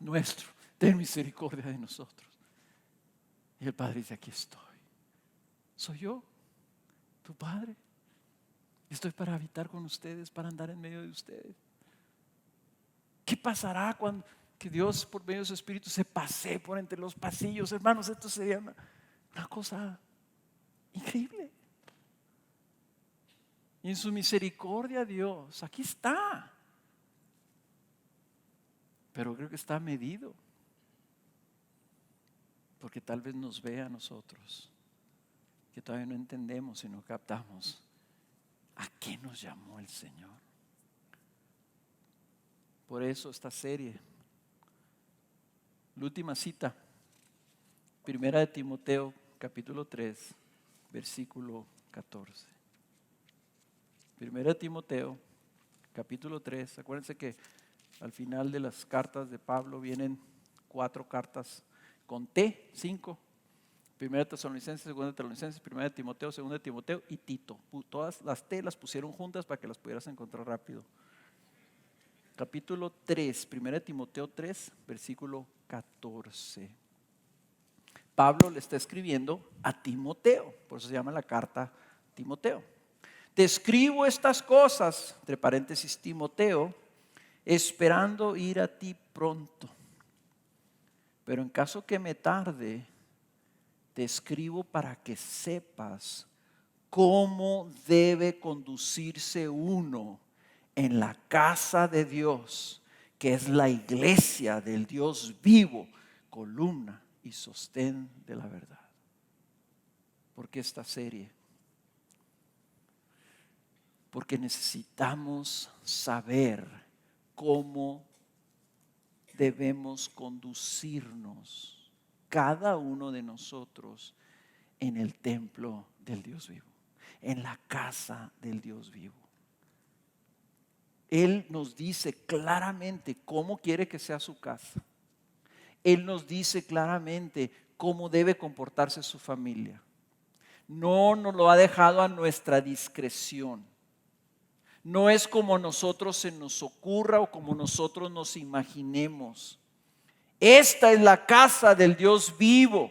nuestro, ten misericordia de nosotros. Y el Padre dice, aquí estoy. Soy yo, tu Padre. Estoy para habitar con ustedes, para andar en medio de ustedes. ¿Qué pasará cuando que Dios por medio de su Espíritu se pasee por entre los pasillos? Hermanos, esto sería una cosa increíble. Y en su misericordia Dios, aquí está. Pero creo que está medido. Porque tal vez nos ve a nosotros, que todavía no entendemos y no captamos a qué nos llamó el Señor. Por eso esta serie, la última cita, 1 Timoteo capítulo 3, versículo 14. 1 Timoteo capítulo 3, acuérdense que al final de las cartas de Pablo vienen 4 cartas con T, 5. 1 Tesalonicenses, 2 Tesalonicenses, 1 Timoteo, 2 Timoteo y Tito. Todas las T las pusieron juntas para que las pudieras encontrar rápido. Capítulo 3, 1 Timoteo 3, versículo 14. Pablo le está escribiendo a Timoteo, por eso se llama la carta Timoteo. Te escribo estas cosas, entre paréntesis Timoteo, esperando ir a ti pronto. Pero en caso que me tarde, te escribo para que sepas cómo debe conducirse uno en la casa de Dios, que es la iglesia del Dios vivo, columna y sostén de la verdad. ¿Por qué esta serie? Porque necesitamos saber cómo debemos conducirnos cada uno de nosotros en el templo del Dios vivo, en la casa del Dios vivo. Él nos dice claramente cómo quiere que sea su casa. Él nos dice claramente cómo debe comportarse su familia. No nos lo ha dejado a nuestra discreción. No es como nosotros se nos ocurra o como nosotros nos imaginemos. Esta es la casa del Dios vivo.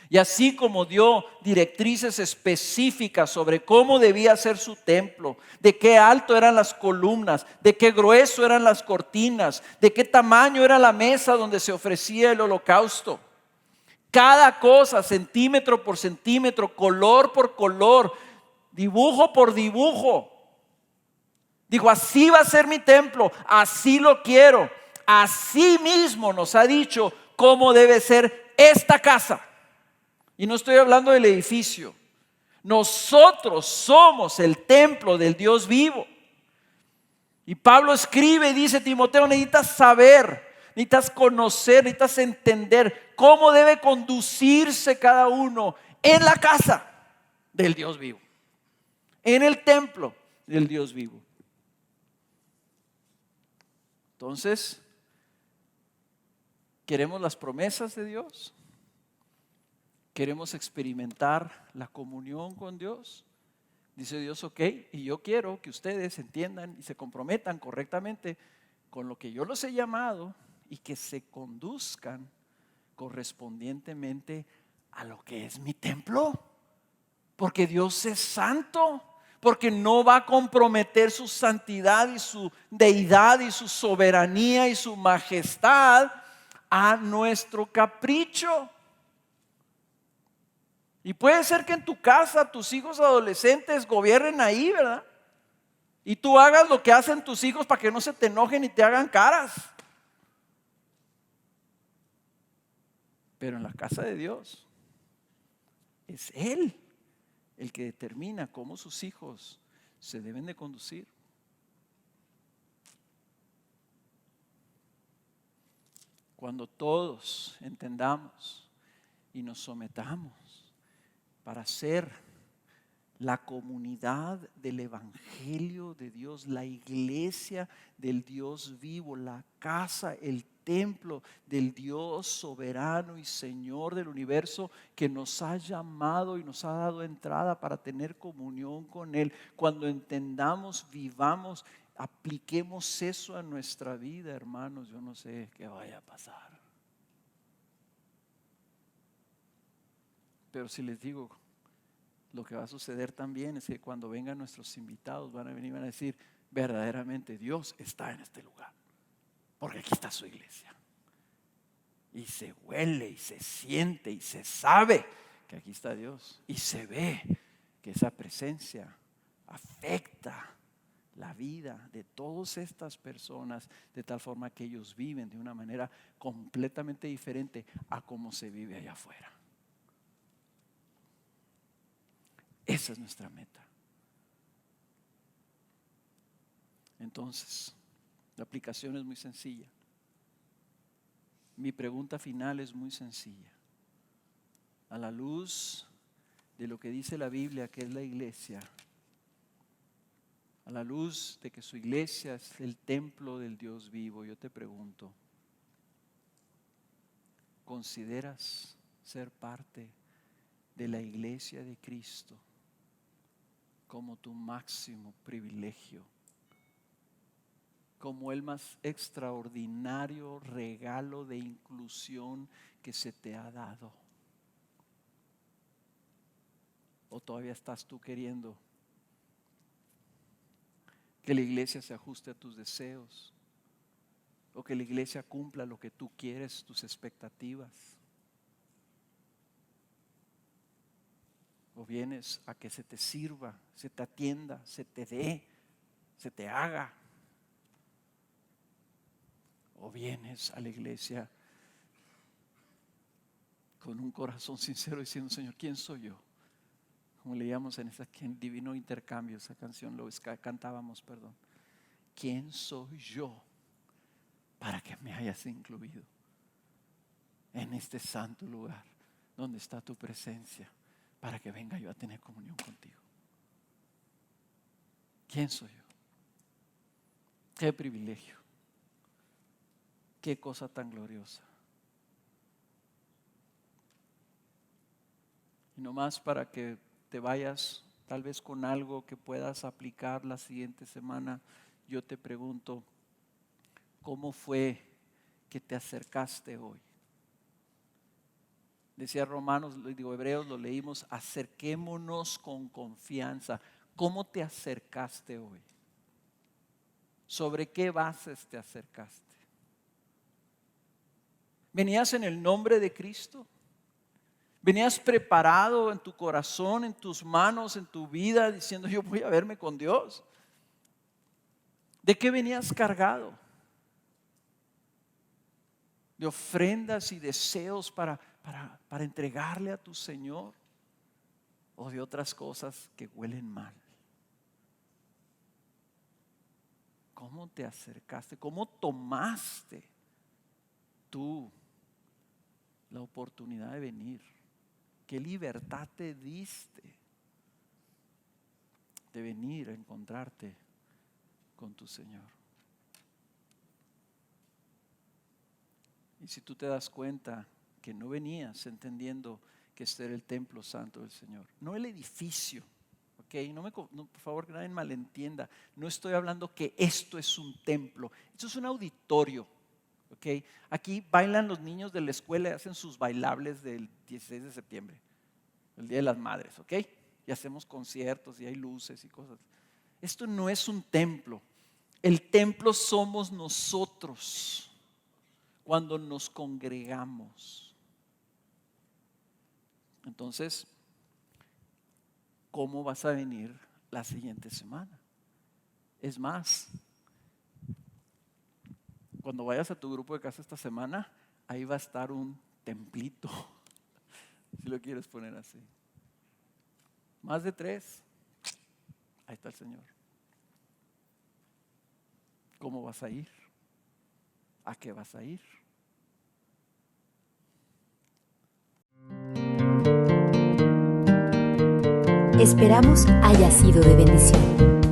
Y así como dio directrices específicas sobre cómo debía ser su templo, de qué alto eran las columnas, de qué grueso eran las cortinas, de qué tamaño era la mesa donde se ofrecía el holocausto. Cada cosa, centímetro por centímetro, color por color, dibujo por dibujo. Dijo, así va a ser mi templo, así lo quiero. Así mismo nos ha dicho cómo debe ser esta casa. Y no estoy hablando del edificio. Nosotros somos el templo del Dios vivo. Y Pablo escribe y dice, Timoteo, necesitas saber, necesitas conocer, necesitas entender cómo debe conducirse cada uno en la casa del Dios vivo, en el templo del Dios vivo. Entonces, ¿queremos las promesas de Dios? ¿Queremos experimentar la comunión con Dios? Dice Dios, ok, y yo quiero que ustedes entiendan y se comprometan correctamente con lo que yo los he llamado y que se conduzcan correspondientemente a lo que es mi templo. Porque Dios es santo, porque no va a comprometer su santidad y su deidad y su soberanía y su majestad a nuestro capricho. Y puede ser que en tu casa tus hijos adolescentes gobiernen ahí, ¿verdad? Y tú hagas lo que hacen tus hijos para que no se te enojen y te hagan caras. Pero en la casa de Dios es Él el que determina cómo sus hijos se deben de conducir. Cuando todos entendamos y nos sometamos para ser la comunidad del Evangelio de Dios, la iglesia del Dios vivo, la casa, el templo del Dios soberano y Señor del universo que nos ha llamado y nos ha dado entrada para tener comunión con Él. Cuando entendamos, vivamos, apliquemos eso a nuestra vida, hermanos, yo no sé qué vaya a pasar. Pero si les digo, lo que va a suceder también es que cuando vengan nuestros invitados van a venir y van a decir, verdaderamente Dios está en este lugar, porque aquí está su iglesia. Y se huele y se siente y se sabe que aquí está Dios. Y se ve que esa presencia afecta la vida de todas estas personas de tal forma que ellos viven de una manera completamente diferente a cómo se vive allá afuera. Esa es nuestra meta. Entonces, la aplicación es muy sencilla. Mi pregunta final es muy sencilla. A la luz de lo que dice la Biblia, que es la iglesia, a la luz de que su iglesia es el templo del Dios vivo, yo te pregunto, ¿consideras ser parte de la iglesia de Cristo como tu máximo privilegio, como el más extraordinario regalo de inclusión que se te ha dado? ¿O todavía estás tú queriendo que la iglesia se ajuste a tus deseos, o que la iglesia cumpla lo que tú quieres, tus expectativas? ¿O vienes a que se te sirva, se te atienda, se te dé, se te haga? ¿O vienes a la iglesia con un corazón sincero diciendo, Señor, ¿quién soy yo? Como leíamos en ese divino intercambio, esa canción lo cantábamos, perdón. ¿Quién soy yo para que me hayas incluido en este santo lugar donde está tu presencia, para que venga yo a tener comunión contigo? ¿Quién soy yo? Qué privilegio. Qué cosa tan gloriosa. Y nomás para que te vayas tal vez con algo que puedas aplicar la siguiente semana, yo te pregunto, ¿cómo fue que te acercaste hoy? Decía Hebreos, lo leímos, acerquémonos con confianza. ¿Cómo te acercaste hoy? ¿Sobre qué bases te acercaste? ¿Venías en el nombre de Cristo? ¿Venías preparado en tu corazón, en tus manos, en tu vida, diciendo yo voy a verme con Dios? ¿De qué venías cargado? ¿De ofrendas y deseos para entregarle a tu Señor? ¿O de otras cosas que huelen mal? ¿Cómo te acercaste? ¿Cómo tomaste tú la oportunidad de venir? ¿Qué libertad te diste de venir a encontrarte con tu Señor? Y si tú te das cuenta que no venías entendiendo que este era el templo santo del Señor, no el edificio, ¿ok? Por favor, que nadie malentienda. No estoy hablando que esto es un templo, esto es un auditorio. Okay. Aquí bailan los niños de la escuela y hacen sus bailables del 16 de septiembre, el Día de las Madres, ¿ok? Y hacemos conciertos y hay luces y cosas. Esto no es un templo. El templo somos nosotros cuando nos congregamos. Entonces, ¿cómo vas a venir la siguiente semana? Es más, cuando vayas a tu grupo de casa esta semana, ahí va a estar un templito, si lo quieres poner así. Más de 3, ahí está el Señor. ¿Cómo vas a ir? ¿A qué vas a ir? Esperamos haya sido de bendición.